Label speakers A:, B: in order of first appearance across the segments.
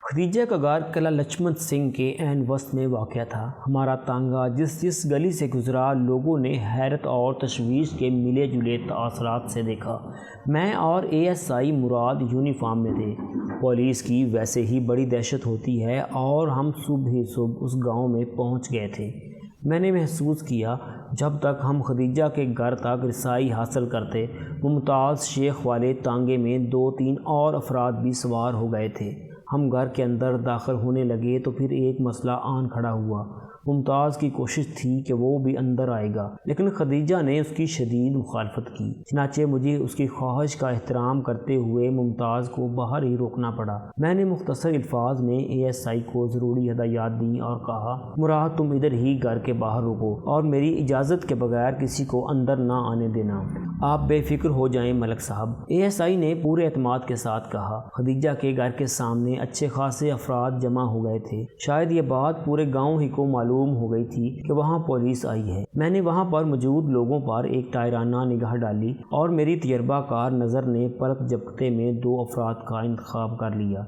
A: خدیجہ کا گھر قلعہ لچھمن سنگھ کے عین وسط میں واقع تھا۔ ہمارا تانگا جس گلی سے گزرا، لوگوں نے حیرت اور تشویش کے ملے جلے تاثرات سے دیکھا۔ میں اور ASI مراد یونیفارم میں تھے۔ پولیس کی ویسے ہی بڑی دہشت ہوتی ہے اور ہم صبح ہی اس گاؤں میں پہنچ گئے تھے۔ میں نے محسوس کیا جب تک ہم خدیجہ کے گھر تک رسائی حاصل کرتے، ممتاز شیخ والے تانگے میں 2-3 اور افراد بھی سوار ہو گئے تھے۔ ہم گھر کے اندر داخل ہونے لگے تو پھر ایک مسئلہ آن کھڑا ہوا۔ ممتاز کی کوشش تھی کہ وہ بھی اندر آئے گا، لیکن خدیجہ نے اس کی شدید مخالفت کی۔ چنانچہ مجھے اس کی خواہش کا احترام کرتے ہوئے ممتاز کو باہر ہی روکنا پڑا۔ میں نے مختصر الفاظ میں ASI کو ضروری ہدایات دیں اور کہا، مراد تم ادھر ہی گھر کے باہر رکو اور میری اجازت کے بغیر کسی کو اندر نہ آنے دینا۔ آپ بے فکر ہو جائیں ملک صاحب، ASI نے پورے اعتماد کے ساتھ کہا۔ خدیجہ کے گھر کے سامنے اچھے خاصے افراد جمع ہو گئے تھے۔ شاید یہ بات پورے گاؤں ہی کو معلوم ہو گئی تھی کہ وہاں پولیس آئی ہے۔ میں نے وہاں پر موجود لوگوں پر ایک تائرانہ نگاہ ڈالی اور میری تجربہ کار نظر نے پلک جھپکتے میں 2 افراد کا انتخاب کر لیا۔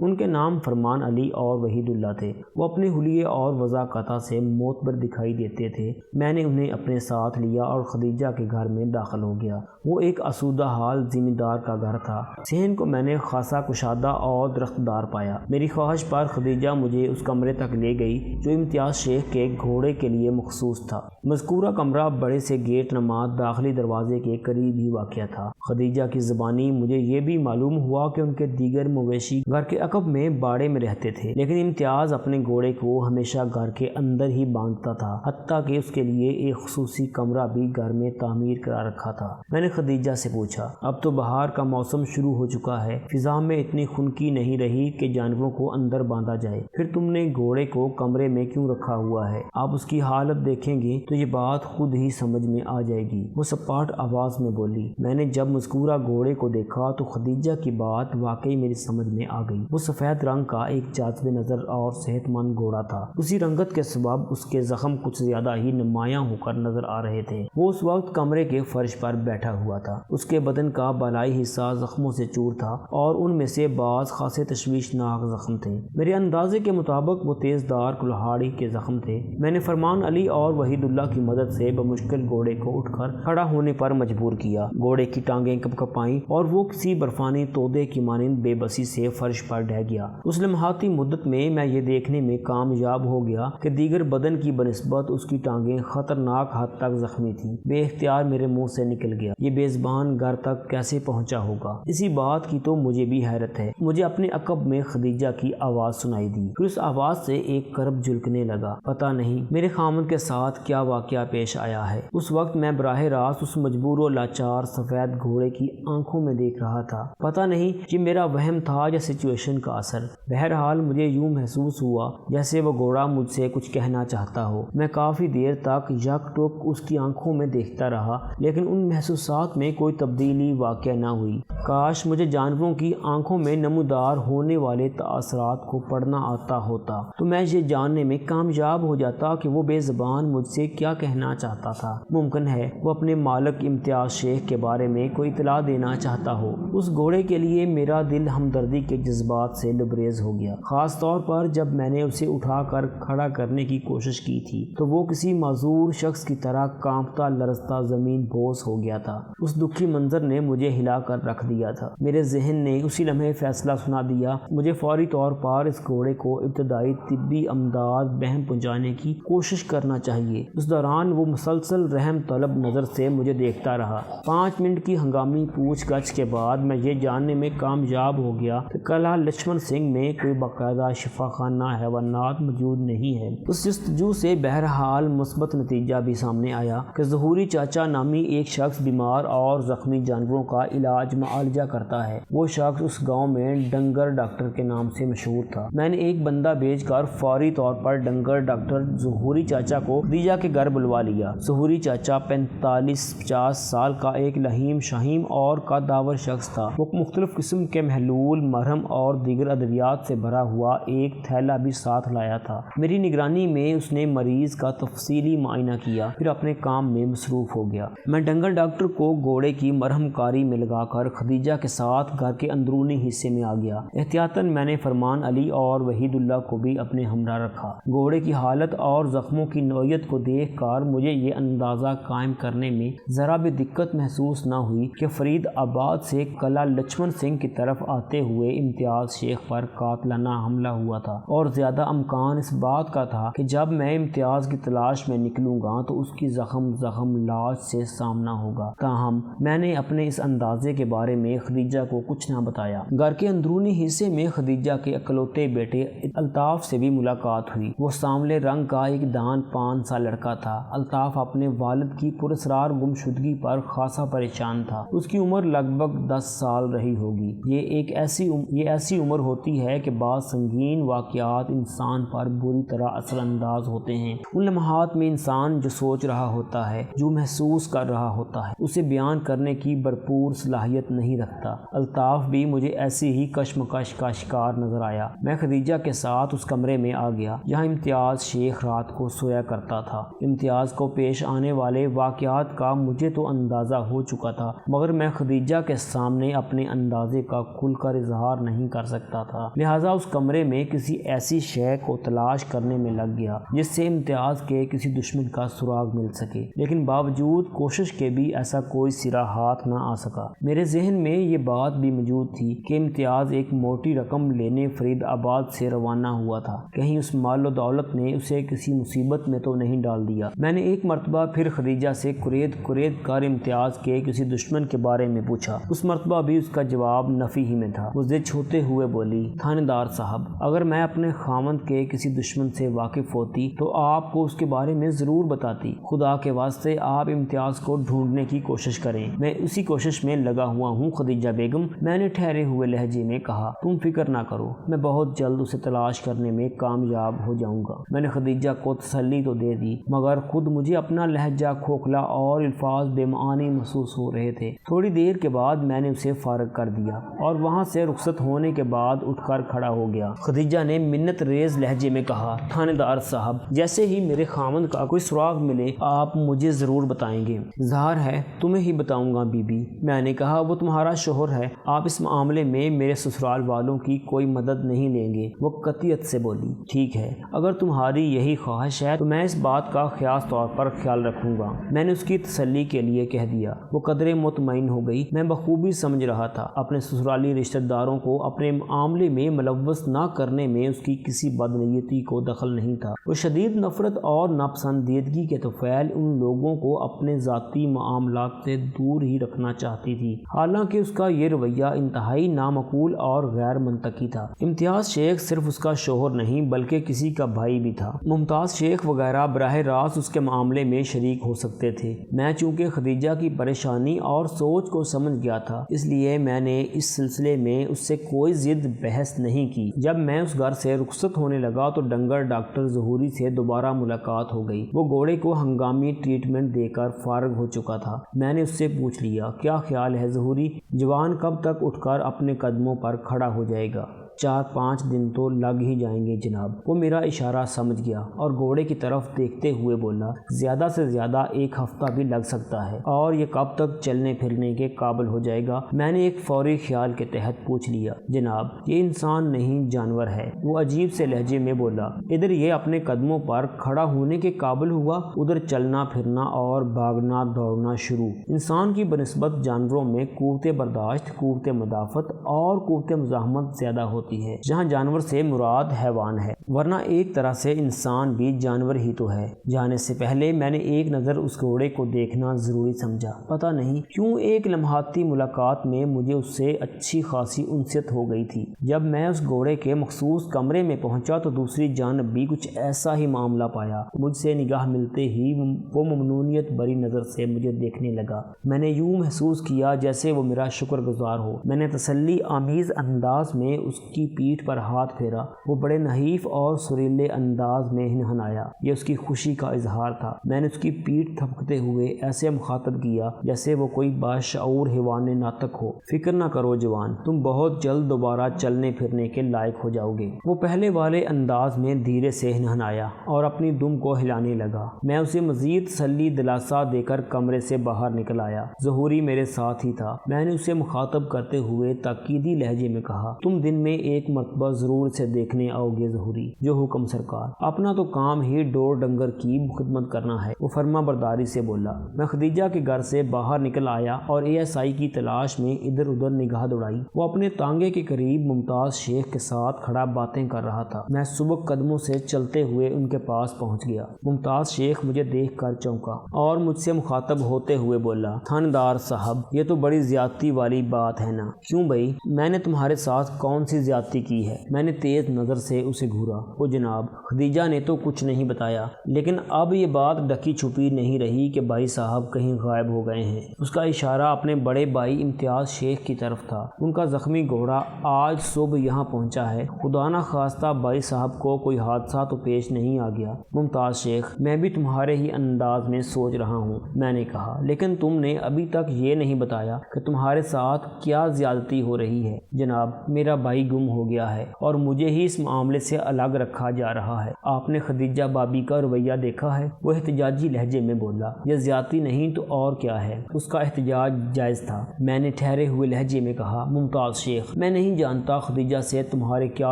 A: ان کے نام فرمان علی اور وحید اللہ تھے۔ وہ اپنے حلیے اور وضاقتہ سے معتبر دکھائی دیتے تھے۔ میں نے انہیں اپنے ساتھ لیا اور خدیجہ کے گھر میں داخل ہو گیا۔ وہ ایک آسودہ حال زمیندار کا گھر تھا۔ صحن کو میں نے خاصا کشادہ اور درخت دار پایا۔ میری خواہش پر خدیجہ مجھے اس کمرے تک لے گئی جو امتیاز شیخ کے گھوڑے کے لیے مخصوص تھا۔ مذکورہ کمرہ بڑے سے گیٹ نما داخلی دروازے کے قریب ہی واقع تھا۔ خدیجہ کی زبانی مجھے یہ بھی معلوم ہوا کہ ان کے دیگر مویشی گھر کے عقب میں باڑے میں رہتے تھے، لیکن امتیاز اپنے گھوڑے کو ہمیشہ گھر کے اندر ہی باندھتا تھا، حتیٰ کہ اس کے لیے ایک خصوصی کمرہ بھی گھر میں تعمیر کرا رکھا تھا۔ میں نے خدیجہ سے پوچھا، اب تو بہار کا موسم شروع ہو چکا ہے، فضا میں اتنی خنکی نہیں رہی کہ جانوروں کو اندر باندھا جائے، پھر تم نے گھوڑے کو کمرے میں کیوں رکھا ہوا ہے؟ آپ اس کی حالت دیکھیں گے تو یہ بات خود ہی سمجھ میں آ جائے گی، وہ سپاٹ آواز میں بولی۔ میں نے جب مذکورہ گھوڑے کو دیکھا تو خدیجہ کی بات واقعی میری سمجھ میں آ گئی۔ وہ سفید رنگ کا ایک جاذب نظر اور صحت مند گھوڑا تھا۔ اسی رنگت کے سبب اس کے زخم کچھ زیادہ ہی نمایاں ہو کر نظر آ رہے تھے۔ وہ اس وقت کمرے کے فرش پر بیٹھا ہوا تھا۔ اس کے بدن کا بالائی حصہ زخموں سے چور تھا اور ان میں سے بعض خاصے تشویشناک زخم تھے۔ میرے اندازے کے مطابق وہ تیز دار کلہاڑی کے زخم تھے۔ میں نے فرمان علی اور وحید اللہ کی مدد سے بمشکل گھوڑے کو اٹھ کر کھڑا ہونے پر مجبور کیا۔ گھوڑے کی ٹانگیں کپکپائیں اور وہ کسی برفانی تودے کی مانند بے بسی سے فرش پر ڈہ گیا۔ اس لمحاتی مدت میں یہ دیکھنے میں کامیاب ہو گیا کہ دیگر بدن کی بنسبت اس کی ٹانگیں خطرناک حد تک زخمی تھیں۔ بے اختیار میرے منہ سے نکل گیا، یہ بے زبان گھر تک کیسے پہنچا ہوگا؟ اسی بات کی تو مجھے بھی حیرت ہے۔ مجھے اپنے عقب میں خدیجہ کی آواز سنائی دی، پھر اس آواز سے ایک کرب جھلکنے لگا۔ پتہ نہیں میرے خامن کے ساتھ کیا واقعہ پیش آیا ہے۔ اس وقت میں براہ راست اس مجبور و لاچار سفید گھوڑے کی آنکھوں میں دیکھ رہا تھا۔ پتہ نہیں کہ میرا وہم تھا یا سچویشن کا اثر۔ بہرحال مجھے یوں محسوس ہوا جیسے وہ گھوڑا مجھ سے کچھ کہنا چاہتا ہو۔ میں کافی دیر تک یک ٹک اس کی آنکھوں میں دیکھتا رہا، لیکن ان محسوسات میں کوئی تبدیلی واقع نہ ہوئی۔ کاش مجھے جانوروں کی آنکھوں میں نمودار ہونے والے تاثرات کو پڑھنا آتا ہوتا تو میں یہ جاننے میں کامیاب ہو جاتا کہ وہ بے زبان مجھ سے کیا کہنا چاہتا تھا۔ ممکن ہے وہ اپنے مالک امتیاز شیخ کے بارے میں کوئی اطلاع دینا چاہتا ہو۔ اس گھوڑے کے لیے میرا دل ہمدردی کے جذبات سے لبریز ہو گیا، خاص طور پر جب میں نے اسے اٹھا کر کھڑا کرنے کی کوشش کی تھی تو وہ کسی معذور شخص کی طرح کانپتا لرزتا زمین بوس ہو گیا تھا۔ اس دکھی منظر نے مجھے ہلا کر رکھ دیا تھا۔ میرے ذہن نے اسی لمحے فیصلہ سنا دیا، مجھے فوری طور پر اس گھوڑے کو ابتدائی طبی امداد بہم پہنچانے کی کوشش کرنا چاہیے۔ اس دوران وہ مسلسل رحم طلب نظر سے مجھے دیکھتا رہا۔ 5 منٹ کی ہنگامی پوچھ گچھ کے بعد میں یہ جاننے میں کامیاب ہو گیا کہ قلعہ لچھمن سنگھ میں کوئی باقاعدہ شفا خانہ حیوانات موجود نہیں ہے۔ اس جستجو سے بہرحال مثبت نتیجہ بھی سامنے آیا کہ ظہوری چاچا نامی ایک شخص بیمار اور زخمی جانوروں کا علاج معالجہ کرتا ہے۔ وہ شخص اس گاؤں میں ڈنگر ڈاکٹر کے نام سے مشہور تھا۔ میں نے ایک بندہ بھیج کر فوری طور پر ڈنگر ڈاکٹر ظہوری چاچا کو خدیجہ کے گھر بلوا لیا۔ ظہوری چاچا 45-50 سال کا ایک لہیم شہیم اور قدآور شخص تھا۔ وہ مختلف قسم کے محلول، مرہم اور دیگر ادویات سے بھرا ہوا ایک تھیلا بھی ساتھ لایا تھا۔ میری نگرانی میں اس نے مریض کا تفصیلی معائنہ کیا، پھر اپنے کام میں مصروف ہو گیا۔ میں ڈنگر ڈاکٹر کو گھوڑے کی مرہم کاری میں لگا کر خدیجہ کے ساتھ گھر کے اندرونی حصے میں آ گیا۔ احتیاطاً میں نے فرمان علی اور وحید اللہ کو بھی اپنے ہمراہ رکھا۔ گھوڑے کی حالت اور زخموں کی نوعیت کو دیکھ کر مجھے یہ اندازہ قائم کرنے میں ذرا بھی دقت محسوس نہ ہوئی کہ فرید آباد سے قلعہ لچھمن سنگھ کی طرف آتے ہوئے امتیاز شیخ پر قاتلانہ حملہ ہوا تھا، اور زیادہ امکان اس بات کا تھا کہ جب میں امتیاز کی تلاش میں نکلوں گا تو اس کی زخم لاش سے سامنا ہوگا۔ تاہم میں نے اپنے اس اندازے کے بارے میں خدیجہ کو کچھ نہ بتایا۔ گھر کے اندرونی حصے میں خدیجہ کے اکلوتے بیٹے الطاف سے بھی ملاقات ہوئی۔ وہ سانولے رنگ کا ایک دان پان سا لڑکا تھا۔ الطاف اپنے والد کی پراسرار گمشدگی پر خاصا پریشان تھا۔ اس کی عمر لگ بھگ 10 سال رہی ہوگی۔ یہ ایسی عمر ہوتی ہے کہ بعض سنگین واقعات انسان پر بری طرح اثر انداز ہوتے ہیں۔ ان لمحات میں انسان جو سوچ رہا ہوتا ہے، جو محسوس کر رہا ہوتا ہے، اسے بیان کرنے کی بھرپور صلاحیت نہیں رکھتا۔ الطاف بھی مجھے ایسی ہی کشمکش کا شکار نظر آیا۔ میں خدیجہ کے ساتھ اس کمرے میں آ گیا جہاں امتیاز شیخ رات کو سویا کرتا تھا۔ امتیاز کو پیش آنے والے واقعات کا مجھے تو اندازہ ہو چکا تھا، مگر میں خدیجہ کے سامنے اپنے اندازے کا کھل کر اظہار نہیں کر سکتا تھا، لہٰذا اس کمرے میں کسی ایسی شے کو تلاش کرنے میں لگ گیا جس سے امتیاز کے کسی دشمن کا سراغ مل سکے، لیکن باوجود کوشش کے بھی ایسا کوئی سرا ہاتھ نہ آ سکا۔ میرے ذہن میں یہ بات بھی موجود تھی کہ امتیاز ایک موٹی رقم لینے فرید آباد سے روانہ ہوا تھا، کہیں اس مال و دولت نے اسے کسی مصیبت میں تو نہیں ڈال دیا۔ میں نے ایک مرتبہ پھر خدیجہ سے کرید کر امتیاز کے کسی دشمن کے بارے میں پوچھا۔ اس مرتبہ بھی اس کا جواب نفی ہی میں تھا۔ وہ ضد چھوڑتے ہوئے بولی، تھانے دار صاحب، اگر میں اپنے خاوند کے کسی دشمن سے واقف ہوتی تو آپ کو اس کے بارے میں ضرور بتاتی۔ خدا کے واسطے آپ امتیاز کو ڈھونڈنے کی کوشش کریں، میں اسی کوشش میں لگا ہوا ہوں خدیجہ بیگم، میں نے ٹھہرے ہوئے لہجے میں کہا۔ تم فکر نہ کرو، میں بہت جلد اسے تلاش کرنے میں کامیاب ہو جاؤں گا۔ میں نے خدیجہ کو تسلی تو دے دی، مگر خود مجھے اپنا لہجہ کھوکھلا اور الفاظ بے معانی محسوس ہو رہے تھے۔ تھوڑی دیر کے بعد میں نے اسے فارغ کر دیا اور وہاں سے رخصت ہونے کے بعد اٹھ کر کھڑا ہو گیا۔ خدیجہ نے منت ریز لہجے میں کہا، تھانے دار صاحب، جیسے ہی میرے خاوند کا کوئی سراغ ملے آپ مجھے ضرور بتائیں گے۔ ظاہر ہے تمہیں ہی بتاؤں گا بی بی۔ میں نے کہا، وہ تمہارا شوہر ہے، آپ اس معاملے میں میرے سسرال والوں کی کوئی مدد نہیں لیں گے۔ وہ قطعیت سے بولی، ٹھیک ہے، اگر تمہاری یہی خواہش ہے تو میں اس بات کا خاص طور پر خیال رکھوں گا۔ میں نے اس کی تسلی کے لیے کہہ دیا۔ وہ قدرے مطمئن ہو گئی۔ میں بخوبی سمجھ رہا تھا اپنے سسرالی رشتہ داروں کو اپنے معاملے میں ملوث نہ کرنے میں اس کی کسی بدنیتی کو دخل نہیں تھا۔ وہ شدید نفرت اور ناپسندیدگی کے طفیل ان لوگوں کو اپنے ذاتی معاملات سے دور ہی رکھنا چاہتی تھی، حالانکہ اس کا یہ رویہ انتہائی نامعقول اور غیر منطقی تھا۔ امتیاز شیخ صرف اس کا شوہر نہیں بلکہ کسی کا بھائی بھی تھا۔ ممتاز شیخ وغیرہ براہ راست اس کے معاملے میں شریک ہو سکتے تھے۔ میں چونکہ خدیجہ کی پریشانی اور سوچ کو سمجھ گیا تھا، اس لیے میں نے اس سلسلے میں اس سے کوئی ضد بحث نہیں کی۔ جب میں اس گھر سے رخصت ہونے لگا تو ڈنگر ڈاکٹر ظہوری سے دوبارہ ملاقات ہو گئی۔ وہ گھوڑے کو ہنگامی ٹریٹمنٹ دے کر فارغ ہو چکا تھا۔ میں نے اس سے پوچھ لیا، کیا خیال ہے ظہوری، جوان کب تک اٹھ کر اپنے قدموں پر کھڑا ہو جائے گا؟ 4-5 دن تو لگ ہی جائیں گے جناب۔ وہ میرا اشارہ سمجھ گیا اور گھوڑے کی طرف دیکھتے ہوئے بولا، زیادہ سے زیادہ 1 ہفتہ بھی لگ سکتا ہے۔ اور یہ کب تک چلنے پھرنے کے قابل ہو جائے گا؟ میں نے ایک فوری خیال کے تحت پوچھ لیا، جناب یہ انسان نہیں جانور ہے۔ وہ عجیب سے لہجے میں بولا، ادھر یہ اپنے قدموں پر کھڑا ہونے کے قابل ہوا، ادھر چلنا پھرنا اور بھاگنا دوڑنا شروع۔ انسان کی بنسبت جانوروں میں قوت برداشت، قوت مدافعت اور قوت مزاحمت زیادہ ہوتی ہے، جہاں جانور سے مراد حیوان ہے، ورنہ ایک طرح سے انسان بھی جانور ہی تو ہے۔ جانے سے پہلے میں نے ایک نظر اس گھوڑے کو دیکھنا ضروری سمجھا۔ پتہ نہیں کیوں ایک لمحاتی ملاقات میں مجھے اس سے اچھی خاصی انست ہو گئی تھی۔ جب میں اس گھوڑے کے مخصوص کمرے میں پہنچا تو دوسری جانب بھی کچھ ایسا ہی معاملہ پایا۔ مجھ سے نگاہ ملتے ہی وہ ممنونیت بری نظر سے مجھے دیکھنے لگا۔ میں نے یوں محسوس کیا جیسے وہ میرا شکر گزار ہو۔ میں نے تسلی آمیز انداز میں اس کی پیٹھ پر ہاتھ پھیرا۔ وہ بڑے نحیف اور سریلے انداز میں ہنہنایا۔ یہ اس کی خوشی کا اظہار تھا۔ میں نے اس کی پیٹھ تھپکتے ہوئے ایسے مخاطب کیا جیسے وہ کوئی باشعور حیوان ناطق ہو۔ فکر نہ کرو جوان، تم بہت جلد دوبارہ چلنے پھرنے کے لائق ہو جاؤ گے۔ وہ پہلے والے انداز میں دھیرے سے ہنہنایا اور اپنی دم کو ہلانے لگا۔ میں اسے مزید تسلی دلاسا دے کر کمرے سے باہر نکل آیا۔ ظہوری میرے ساتھ ہی تھا۔ میں نے اسے مخاطب کرتے ہوئے تاکیدی لہجے میں کہا، تم دن میں ایک مرتبہ ضرور اسے دیکھنے آؤ گے ظہوری۔ جو حکم سرکار۔ اپنا تو کام ہی ڈور ڈنگر کی خدمت کرنا ہے، وہ فرما برداری سے بولا۔ میں خدیجہ کے گھر سے باہر نکل آیا اور ASI کی تلاش میں ادھر ادھر نگاہ دوڑائی۔ وہ اپنے تانگے کے قریب ممتاز شیخ کے ساتھ کھڑا باتیں کر رہا تھا۔ میں سبک قدموں سے چلتے ہوئے ان کے پاس پہنچ گیا۔ ممتاز شیخ مجھے دیکھ کر چونکا اور مجھ سے مخاطب ہوتے ہوئے بولا، تھاندار صاحب، یہ تو بڑی زیادتی والی بات ہے نا؟ کیوں بھائی، میں نے تمہارے ساتھ کون سی زیادتی کی ہے؟ میں نے تیز نظر سے اسے گھورا۔ او جناب، خدیجہ نے تو کچھ نہیں بتایا، لیکن اب یہ بات ڈکی چھپی نہیں رہی کہ بھائی صاحب کہیں غائب ہو گئے ہیں۔ اس کا اشارہ اپنے بڑے بھائی امتیاز شیخ کی طرف تھا۔ ان کا زخمی گھوڑا آج صبح یہاں پہنچا ہے۔ خدا نہ خواستہ بھائی صاحب کو کوئی حادثہ تو پیش نہیں آ گیا؟ ممتاز شیخ، میں بھی تمہارے ہی انداز میں سوچ رہا ہوں، میں نے کہا، لیکن تم نے ابھی تک یہ نہیں بتایا کہ تمہارے ساتھ کیا زیادتی ہو رہی ہے۔ جناب، میرا بھائی گم ہو گیا ہے اور مجھے ہی اس معاملے سے الگ رکھا جا رہا ہے۔ آپ نے خدیجہ بابی کا رویہ دیکھا ہے؟ وہ احتجاجی لہجے میں بولا۔ یہ زیادتی نہیں تو اور کیا ہے؟ اس کا احتجاج جائز تھا۔ میں نے ٹھہرے ہوئے لہجے میں کہا، ممتاز شیخ، میں نہیں جانتا خدیجہ سے تمہارے کیا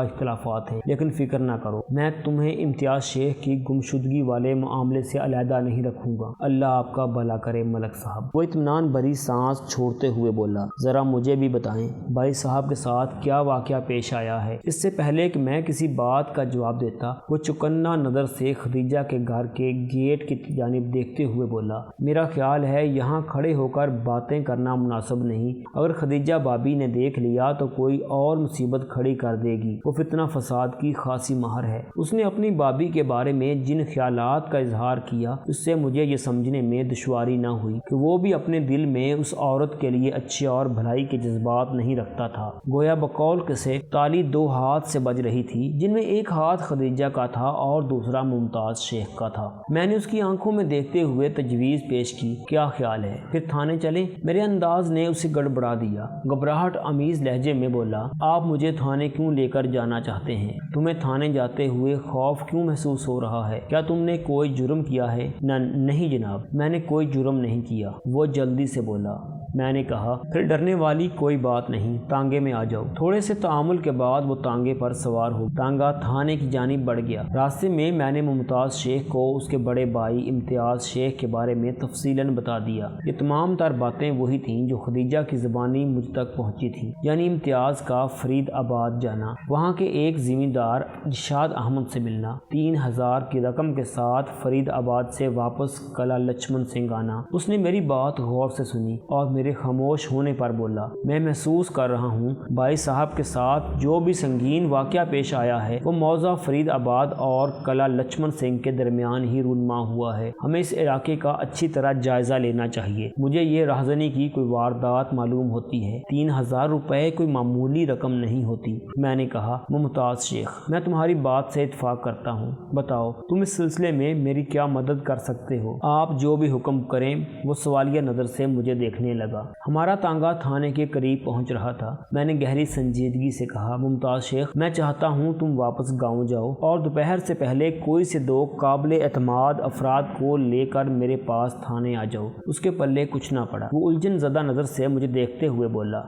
A: اختلافات ہیں، لیکن فکر نہ کرو، میں تمہیں امتیاز شیخ کی گمشدگی والے معاملے سے علیحدہ نہیں رکھوں گا۔ اللہ آپ کا بھلا کرے ملک صاحب۔ وہ اطمینان بھری سانس چھوڑتے ہوئے بولا، ذرا مجھے بھی بتائیں بھائی صاحب کے ساتھ کیا واقعہ پیش آیا ہے؟ اس سے پہلے کہ میں کسی بات کا جواب دیتا، وہ چکنا نظر سے خدیجہ کے گھر کے گیٹ کی جانب دیکھتے ہوئے بولا، میرا خیال ہے یہاں کھڑے ہو کر باتیں کرنا مناسب نہیں۔ اگر خدیجہ بابی نے دیکھ لیا تو کوئی اور مصیبت کھڑی کر دے گی۔ وہ فتنہ فساد کی خاصی ماہر ہے۔ اس نے اپنی بابی کے بارے میں جن خیالات کا اظہار کیا، اس سے مجھے یہ سمجھنے میں دشواری نہ ہوئی کہ وہ بھی اپنے دل میں اس عورت کے لیے اچھے اور بھلائی کے جذبات نہیں رکھتا تھا۔ گویا بقول کسے تالی دو ہاتھ سے بج رہی تھی، جن میں ایک ہاتھ خدیجہ کا تھا اور دوسرا ممتاز شیخ کا تھا۔ میں نے اس کی آنکھوں میں دیکھتے ہوئے تجویز پیش کی، کیا خیال ہے پھر تھانے چلیں؟ میرے انداز نے اسے گڑبڑا دیا۔ گھبراہٹ آمیز لہجے میں بولا، آپ مجھے تھانے کیوں لے کر جانا چاہتے ہیں؟ تمہیں تھانے جاتے ہوئے خوف کیوں محسوس ہو رہا ہے؟ کیا تم نے کوئی جرم کیا ہے؟ نہیں جناب، میں نے کوئی جرم نہیں کیا، وہ جلدی سے بولا۔ میں نے کہا، پھر ڈرنے والی کوئی بات نہیں، تانگے میں آ جاؤ۔ تھوڑے سے تعامل کے بعد وہ تانگے پر سوار ہو۔ تانگا تھانے کی جانب بڑھ گیا۔ راستے میں میں نے ممتاز شیخ کو اس کے بڑے بھائی امتیاز شیخ کے بارے میں تفصیلاً بتا دیا۔ یہ تمام تر باتیں وہی تھیں جو خدیجہ کی زبانی مجھ تک پہنچی تھیں، یعنی امتیاز کا فرید آباد جانا، وہاں کے ایک زمیندار ارشاد احمد سے ملنا، 3000 کی رقم کے ساتھ فرید آباد سے واپس قلعہ لچھمن سنگھ آنا۔ اس نے میری بات غور سے سنی اور میرے خاموش ہونے پر بولا، میں محسوس کر رہا ہوں بھائی صاحب کے ساتھ جو بھی سنگین واقعہ پیش آیا ہے وہ موضع فرید آباد اور قلعہ لچھمن سنگھ کے درمیان ہی رونما ہوا ہے۔ ہمیں اس علاقے کا اچھی طرح جائزہ لینا چاہیے۔ مجھے یہ رہزنی کی کوئی واردات معلوم ہوتی ہے۔ 3000 روپے کوئی معمولی رقم نہیں ہوتی۔ میں نے کہا، ممتاز شیخ، میں تمہاری بات سے اتفاق کرتا ہوں، بتاؤ تم اس سلسلے میں میری کیا مدد کر سکتے ہو؟ آپ جو بھی حکم کریں۔ وہ سوالیہ نظر سے مجھے دیکھنے لگا۔ ہمارا تانگا تھانے کے قریب پہنچ رہا تھا۔ میں نے گہری سنجیدگی سے کہا، ممتاز شیخ، میں چاہتا ہوں تم واپس گاؤں جاؤ اور دوپہر سے پہلے کوئی سے 2 قابل اعتماد افراد کو لے کر میرے پاس تھانے آ جاؤ۔ اس کے پلے کچھ نہ پڑا۔ وہ الجھن زدہ نظر سے مجھے دیکھتے ہوئے بولا،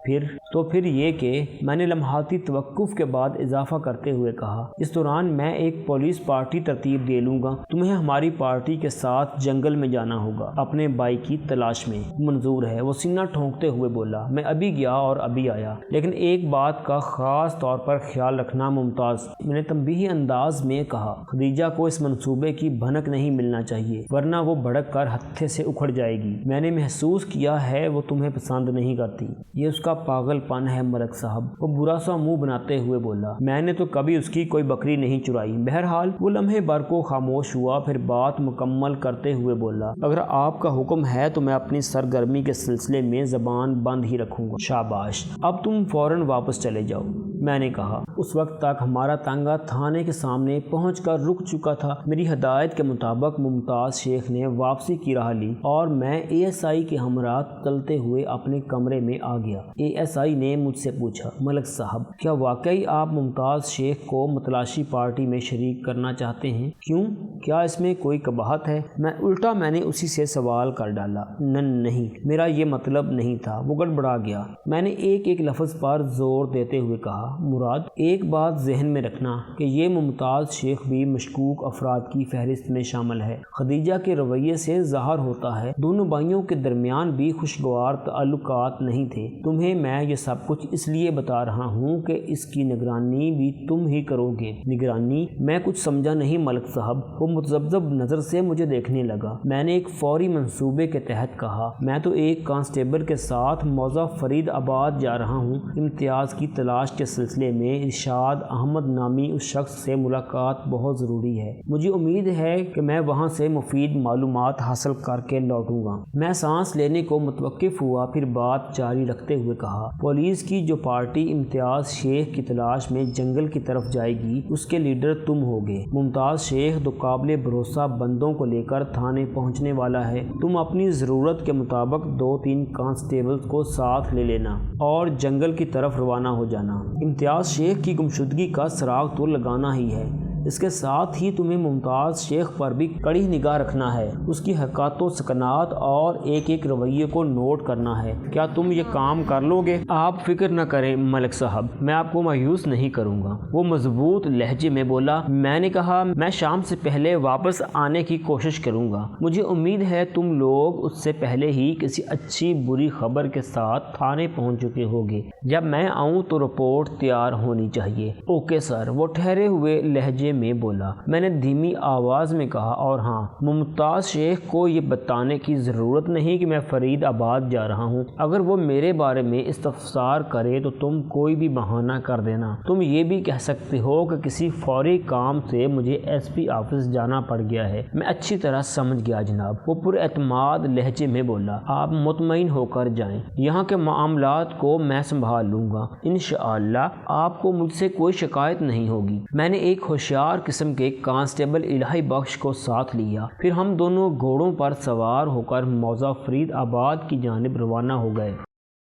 A: پھر یہ کہ میں نے لمحاتی توقف کے بعد اضافہ کرتے ہوئے کہا، اس دوران میں ایک پولیس پارٹی ترتیب دے لوں گا۔ تمہیں ہماری پارٹی کے ساتھ جنگل میں جانا ہوگا اپنے بھائی کی تلاش میں۔ منظور ہے، وہ سینہ ٹھونکتے ہوئے بولا۔ میں ابھی گیا اور ابھی آیا، لیکن ایک بات کا خاص طور پر خیال رکھنا ممتاز، میں نے تنبیہی انداز میں کہا، خدیجہ کو اس منصوبے کی بھنک نہیں ملنا چاہیے، ورنہ وہ بھڑک کر ہتھے سے اکھڑ جائے گی۔ میں نے محسوس کیا ہے وہ تمہیں پسند نہیں کرتی۔ یہ اس کا پاگل پن ہے ملک صاحب، وہ برا سا منہ بناتے ہوئے بولا۔ میں نے تو کبھی اس کی کوئی بکری نہیں چرائی۔ بہرحال وہ لمحے بھر کو خاموش ہوا، پھر بات مکمل کرتے ہوئے بولا، اگر آپ کا حکم ہے تو میں اپنی سرگرمی کے سلسلے میں زبان بند ہی رکھوں گا۔ شاباش، اب تم فوراً واپس چلے جاؤ، میں نے کہا۔ اس وقت تک ہمارا تانگا تھانے کے سامنے پہنچ کر رک چکا تھا۔ میری ہدایت کے مطابق ممتاز شیخ نے واپسی کی راہ لی اور میں ASI کے ہمراہ چلتے ہوئے اپنے کمرے میں آ گیا۔ ASI نے مجھ سے پوچھا، ملک صاحب، کیا واقعی آپ ممتاز شیخ کو متلاشی پارٹی میں شریک کرنا چاہتے ہیں؟ کیوں؟ کیا اس میں کوئی قباحت ہے؟ میں نے اسی سے سوال کر ڈالا۔ نہیں، میرا یہ مطلب نہیں تھا۔ وہ گڑبڑا گیا۔ میں نے ایک لفظ پر زور دیتے ہوئے کہا، مراد، ایک بات ذہن میں رکھنا کہ یہ ممتاز شیخ بھی مشکوک افراد کی فہرست میں شامل ہے۔ خدیجہ کے رویے سے ظاہر ہوتا ہے دونوں بھائیوں کے درمیان بھی خوشگوار تعلقات نہیں تھے۔ تمہیں میں یہ سب کچھ اس لیے بتا رہا ہوں کہ اس کی نگرانی بھی تم ہی کرو گے۔ نگرانی؟ میں کچھ سمجھا نہیں ملک صاحب۔ وہ متذبذب نظر سے مجھے دیکھنے لگا۔ میں نے ایک فوری منصوبے کے تحت کہا، میں تو ایک کانسٹیبل کے ساتھ موضع فرید آباد جا رہا ہوں۔ امتیاز کی تلاش کے سلسلے میں ارشاد احمد نامی اس شخص سے ملاقات بہت ضروری ہے۔ مجھے امید ہے کہ میں وہاں سے مفید معلومات حاصل کر کے لوٹوں گا۔ میں سانس لینے کو متوقف ہوا، پھر بات جاری رکھتے ہوئے کہا، پولیس کی جو پارٹی امتیاز شیخ کی تلاش میں جنگل کی طرف جائے گی، اس کے لیڈر تم ہوگے۔ ممتاز شیخ دو قابل بھروسہ بندوں کو لے کر تھانے پہنچنے والا ہے۔ تم اپنی ضرورت کے مطابق 2-3 کانسٹیبلز کو ساتھ لے لینا اور جنگل کی طرف روانہ ہو جانا۔ امتیاز شیخ کی گمشدگی کا سراغ تو لگانا ہی ہے۔ اس کے ساتھ ہی تمہیں ممتاز شیخ پر بھی کڑی نگاہ رکھنا ہے، اس کی حرکات و سکنات اور ایک رویے کو نوٹ کرنا ہے۔ کیا تم یہ کام کر لو گے؟ آپ فکر نہ کریں ملک صاحب، میں آپ کو مایوس نہیں کروں گا، وہ مضبوط لہجے میں بولا۔ میں نے کہا، میں شام سے پہلے واپس آنے کی کوشش کروں گا۔ مجھے امید ہے تم لوگ اس سے پہلے ہی کسی اچھی بری خبر کے ساتھ تھانے پہنچ چکے ہوگے۔ جب میں آؤں تو رپورٹ تیار ہونی چاہیے۔ اوکے سر، وہ ٹھہرے ہوئے لہجے میں بولا۔ میں نے دھیمی آواز میں کہا، اور ہاں، ممتاز شیخ کو یہ بتانے کی ضرورت نہیں کہ میں فرید آباد جا رہا ہوں۔ اگر وہ میرے بارے میں استفسار کرے تو تم کوئی بھی بہانہ کر دینا۔ تم یہ بھی کہہ سکتے ہو کہ کسی فوری کام سے مجھے SP آفس جانا پڑ گیا ہے۔ میں اچھی طرح سمجھ گیا جناب، وہ پر اعتماد لہجے میں بولا۔ آپ مطمئن ہو کر جائیں، یہاں کے معاملات کو میں سنبھال لوں گا۔ انشاءاللہ آپ کو مجھ سے کوئی شکایت نہیں ہوگی۔ میں نے ایک ہوشیار قسم کے کانسٹیبل الہی بخش کو ساتھ لیا، پھر ہم دونوں گھوڑوں پر سوار ہو کر موضع فرید آباد کی جانب روانہ ہو گئے۔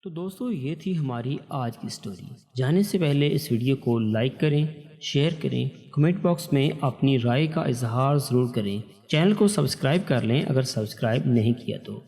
A: تو دوستو، یہ تھی ہماری آج کی سٹوری۔ جانے سے پہلے اس ویڈیو کو لائک کریں، شیئر کریں، کمنٹ باکس میں اپنی رائے کا اظہار ضرور کریں۔ چینل کو سبسکرائب کر لیں اگر سبسکرائب نہیں کیا تو۔